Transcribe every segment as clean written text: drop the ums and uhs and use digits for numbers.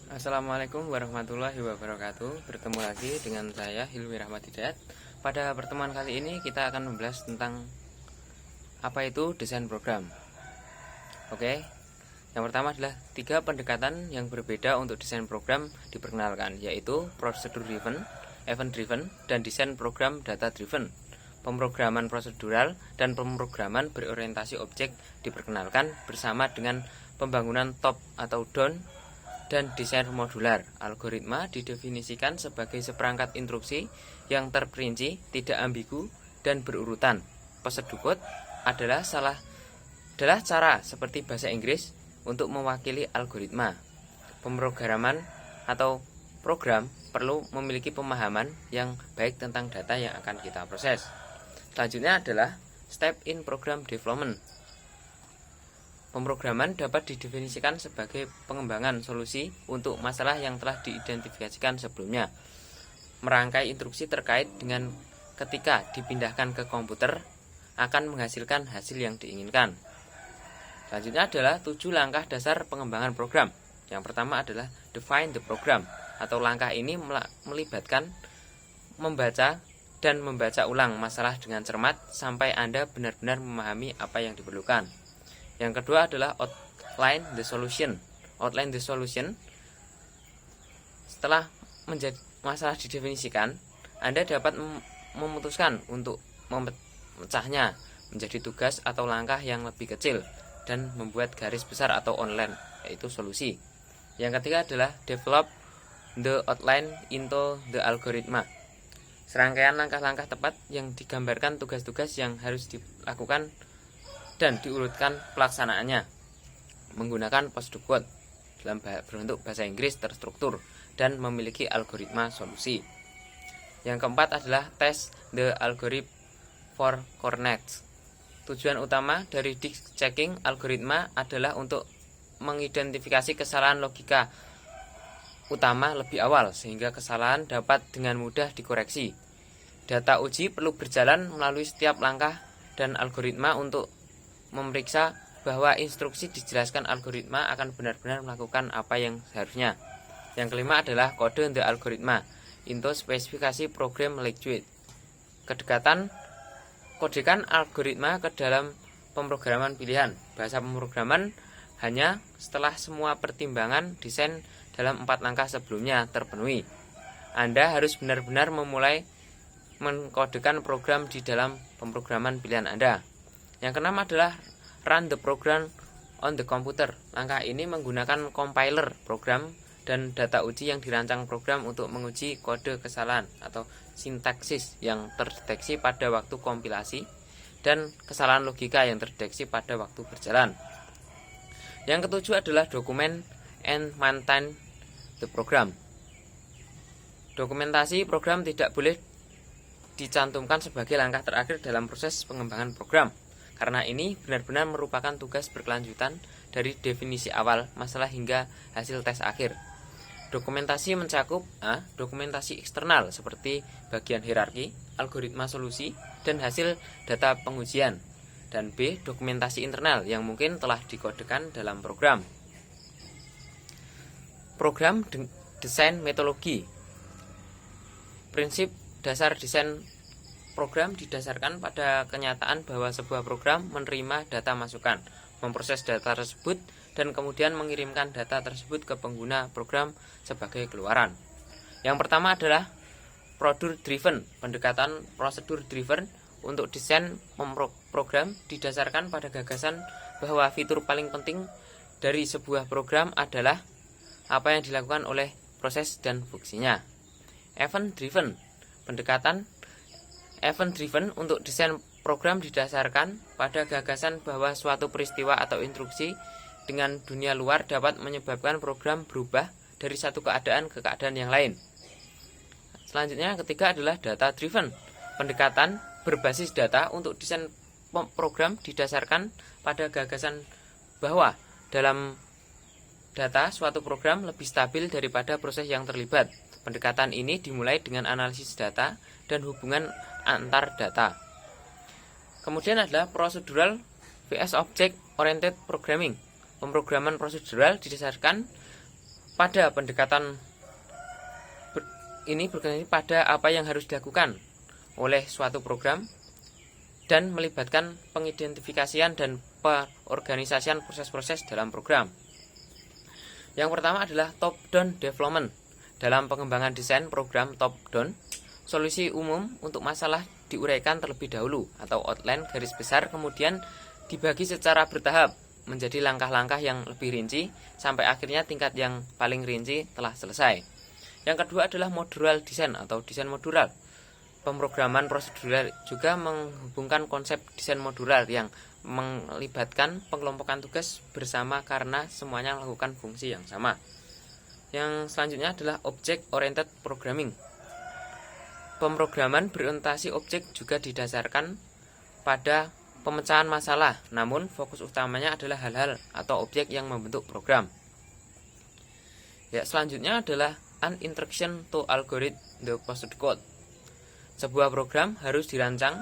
Assalamualaikum warahmatullahi wabarakatuh. Bertemu lagi dengan saya Hilmi Rahmat Hidayat. Pada pertemuan kali ini kita akan membahas tentang apa itu desain program. Oke. Yang pertama adalah 3 pendekatan yang berbeda untuk desain program diperkenalkan, yaitu procedure driven, event driven, dan desain program data driven. Pemrograman prosedural dan pemrograman berorientasi objek diperkenalkan bersama dengan pembangunan top atau down dan desain modular. Algoritma didefinisikan sebagai seperangkat instruksi yang terperinci, tidak ambigu, dan berurutan. Prosedur code adalah cara seperti bahasa Inggris untuk mewakili algoritma. Pemrograman atau program perlu memiliki pemahaman yang baik tentang data yang akan kita proses. Selanjutnya adalah step in program development. Pemrograman dapat didefinisikan sebagai pengembangan solusi untuk masalah yang telah diidentifikasikan sebelumnya. Merangkai instruksi terkait dengan ketika dipindahkan ke komputer akan menghasilkan hasil yang diinginkan. Selanjutnya adalah 7 langkah dasar pengembangan program. Yang pertama adalah define the program, atau langkah ini melibatkan membaca dan membaca ulang masalah dengan cermat sampai Anda benar-benar memahami apa yang diperlukan. Yang kedua adalah outline the solution. Outline the solution. Setelah masalah didefinisikan, Anda dapat memutuskan untuk memecahnya menjadi tugas atau langkah yang lebih kecil dan membuat garis besar atau outline, yaitu solusi. Yang ketiga adalah develop the outline into the algorithm. Serangkaian langkah-langkah tepat yang digambarkan tugas-tugas yang harus dilakukan dan diurutkan pelaksanaannya menggunakan prosedur code dalam berbentuk bahasa Inggris terstruktur dan memiliki algoritma solusi. Yang keempat adalah test the algorithm for correctness. Tujuan utama dari disk checking algoritma adalah untuk mengidentifikasi kesalahan logika utama lebih awal sehingga kesalahan dapat dengan mudah dikoreksi. Data uji perlu berjalan melalui setiap langkah dan algoritma untuk memeriksa bahwa instruksi dijelaskan algoritma akan benar-benar melakukan apa yang seharusnya. Yang kelima adalah kode the algoritma into spesifikasi program language. Kodekan algoritma ke dalam pemrograman pilihan. Bahasa pemrograman hanya setelah semua pertimbangan desain dalam 4 langkah sebelumnya terpenuhi. Anda harus benar-benar memulai mengkodekan program di dalam pemrograman pilihan Anda. Yang keenam adalah run the program on the computer. Langkah ini menggunakan compiler program dan data uji yang dirancang program untuk menguji kode kesalahan atau sintaksis yang terdeteksi pada waktu kompilasi dan kesalahan logika yang terdeteksi pada waktu berjalan. Yang ketujuh adalah document and maintain the program. Dokumentasi program tidak boleh dicantumkan sebagai langkah terakhir dalam proses pengembangan program, karena ini benar-benar merupakan tugas berkelanjutan dari definisi awal masalah hingga hasil tes akhir. Dokumentasi mencakup A. Dokumentasi eksternal seperti bagian hierarki, algoritma solusi, dan hasil data pengujian. Dan B. Dokumentasi internal yang mungkin telah dikodekan dalam program. Program desain metodologi. Prinsip dasar desain program didasarkan pada kenyataan bahwa sebuah program menerima data masukan, memproses data tersebut, dan kemudian mengirimkan data tersebut ke pengguna program sebagai keluaran. Yang pertama adalah prosedur driven. Pendekatan prosedur driven untuk desain program didasarkan pada gagasan bahwa fitur paling penting dari sebuah program adalah apa yang dilakukan oleh proses dan fungsinya. Event driven. Pendekatan event driven untuk desain program didasarkan pada gagasan bahwa suatu peristiwa atau instruksi dengan dunia luar dapat menyebabkan program berubah dari satu keadaan ke keadaan yang lain. Selanjutnya ketiga adalah data driven. Pendekatan berbasis data untuk desain program didasarkan pada gagasan bahwa dalam data suatu program lebih stabil daripada proses yang terlibat. Pendekatan ini dimulai dengan analisis data dan hubungan antar data. Kemudian adalah procedural vs object oriented programming. Pemrograman prosedural didasarkan pada pendekatan ini berkenaan pada apa yang harus dilakukan oleh suatu program dan melibatkan pengidentifikasian dan pengorganisasian proses-proses dalam program. Yang pertama adalah top-down development. Dalam pengembangan desain program top-down, solusi umum untuk masalah diuraikan terlebih dahulu atau outline garis besar, kemudian dibagi secara bertahap menjadi langkah-langkah yang lebih rinci sampai akhirnya tingkat yang paling rinci telah selesai. Yang kedua adalah modular design atau desain modular. Pemrograman prosedural juga menghubungkan konsep desain modular yang melibatkan pengelompokan tugas bersama karena semuanya melakukan fungsi yang sama. Yang selanjutnya adalah object oriented programming. Pemrograman berorientasi objek juga didasarkan pada pemecahan masalah, namun fokus utamanya adalah hal-hal atau objek yang membentuk program. Ya, selanjutnya adalah an instruction to algorithm the posted code. Sebuah program harus dirancang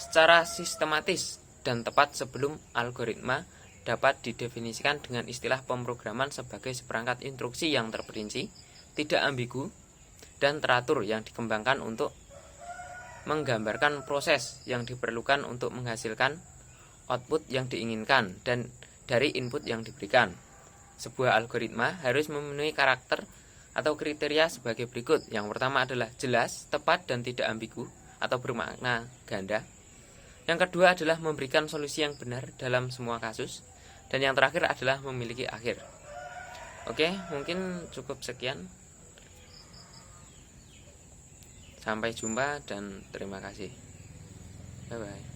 secara sistematis dan tepat sebelum algoritma dapat didefinisikan dengan istilah pemrograman sebagai seperangkat instruksi yang terperinci, tidak ambigu, dan teratur yang dikembangkan untuk menggambarkan proses yang diperlukan untuk menghasilkan output yang diinginkan dan dari input yang diberikan. Sebuah algoritma harus memenuhi karakter atau kriteria sebagai berikut. Yang pertama adalah jelas, tepat, dan tidak ambigu atau bermakna ganda. Yang kedua adalah memberikan solusi yang benar dalam semua kasus. Dan yang terakhir adalah memiliki akhir. Oke, mungkin cukup sekian. Sampai jumpa dan terima kasih. Bye-bye.